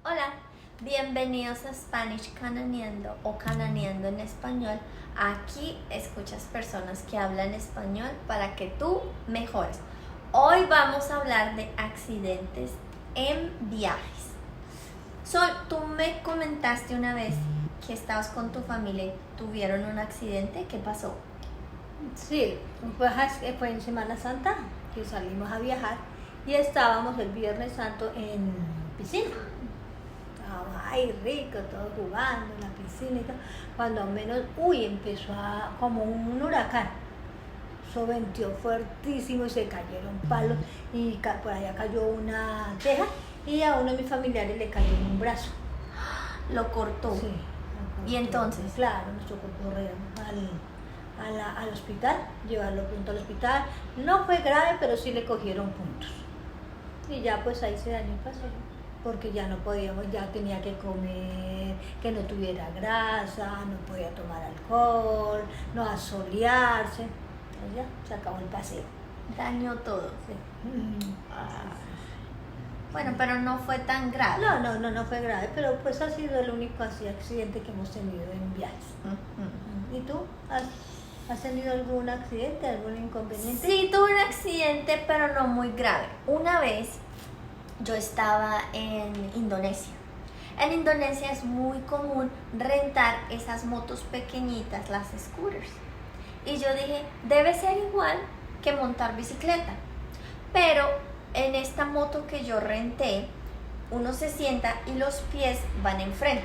Hola, bienvenidos a Spanish Cananeando o Cananeando en español. Aquí escuchas personas que hablan español para que tú mejores. Hoy vamos a hablar de accidentes en viajes. Tú me comentaste una vez que estabas con tu familia y tuvieron un accidente. ¿Qué pasó? Sí, fue en Semana Santa que salimos a viajar y estábamos el Viernes Santo en piscina. Estábamos ahí ricos, todos jugando en la piscina y todo. Cuando menos, empezó como un huracán. Eso venteó fuertísimo y se cayeron palos y por allá cayó una teja y a uno de mis familiares le cayó en un brazo. Lo cortó. Sí, ¿Y entonces? Claro, nos tocó correr al hospital, llevarlo punto al hospital. No fue grave, pero sí le cogieron puntos. Y ya pues ahí se dañó el paseo, porque ya no podíamos, ya tenía que comer, que no tuviera grasa, no podía tomar alcohol, no asolearse. Entonces ya se acabó el paseo. Dañó todo. Sí. Bueno, pero no fue tan grave. No fue grave, pero pues ha sido el único accidente que hemos tenido en viajes. ¿Y tú? ¿Has tenido algún accidente, algún inconveniente? Sí, tuve un accidente, pero no muy grave. Una vez yo estaba en Indonesia. En Indonesia es muy común rentar esas motos pequeñitas, las scooters. Y yo dije, debe ser igual que montar bicicleta. Pero en esta moto que yo renté, uno se sienta y los pies van enfrente.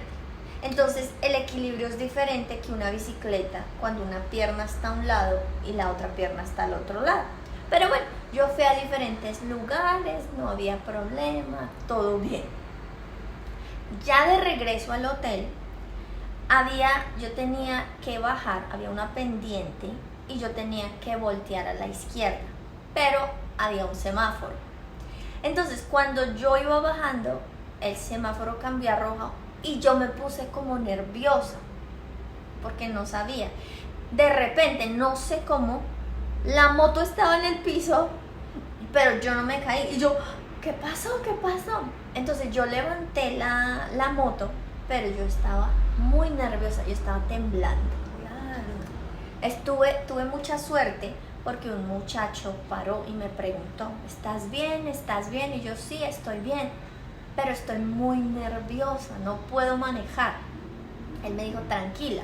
Entonces el equilibrio es diferente que una bicicleta cuando una pierna está a un lado y la otra pierna está al otro lado. Pero bueno, yo fui a diferentes lugares, no había problema, todo bien. Ya de regreso al hotel, yo tenía que bajar, había una pendiente y yo tenía que voltear a la izquierda, pero había un semáforo. Entonces cuando yo iba bajando, el semáforo cambió a rojo y yo me puse como nerviosa porque no sabía. De repente, no sé cómo, la moto estaba en el piso, pero yo no me caí. Y yo, ¿qué pasó? ¿Qué pasó? Entonces yo levanté la moto, pero yo estaba muy nerviosa, yo estaba temblando. Claro. Tuve mucha suerte porque un muchacho paró y me preguntó, ¿estás bien? ¿Estás bien? Y yo, sí, estoy bien, pero estoy muy nerviosa, no puedo manejar. Él me dijo, tranquila,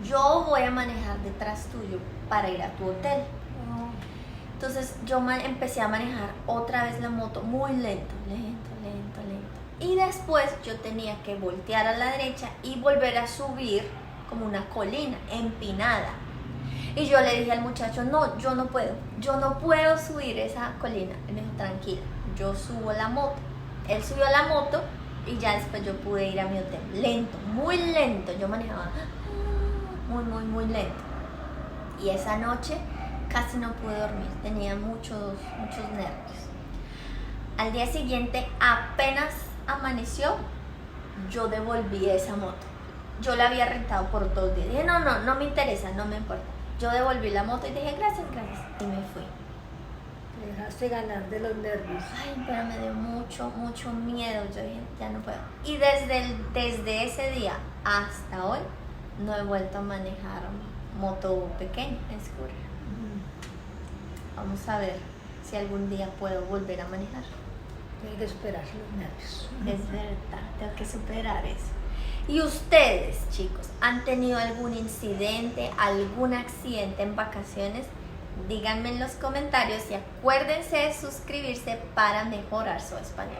yo voy a manejar detrás tuyo para ir a tu hotel. Entonces yo empecé a manejar otra vez la moto muy lento. Y después yo tenía que voltear a la derecha y volver a subir como una colina empinada. Y yo le dije al muchacho, no, yo no puedo subir esa colina. Él me dijo, tranquila, yo subo la moto. Él subió la moto y ya después yo pude ir a mi hotel. Lento, muy lento. Yo manejaba muy lento. Y esa noche casi no pude dormir. Tenía muchos nervios. Al día siguiente, apenas amaneció, yo devolví esa moto. Yo la había rentado por 2 días. Dije, no me interesa, no me importa. Yo devolví la moto y dije, gracias. Y me fui. Te dejaste ganar de los nervios. Ay, pero me dio mucho miedo. Yo dije, ya no puedo. Y desde ese día hasta hoy, no he vuelto a manejar moto pequeña, scooter. Vamos a ver si algún día puedo volver a manejar. Tienes que superar los nervios. Es verdad, tengo que superar eso. ¿Y ustedes, chicos, han tenido algún incidente, algún accidente en vacaciones? Díganme en los comentarios y acuérdense de suscribirse para mejorar su español.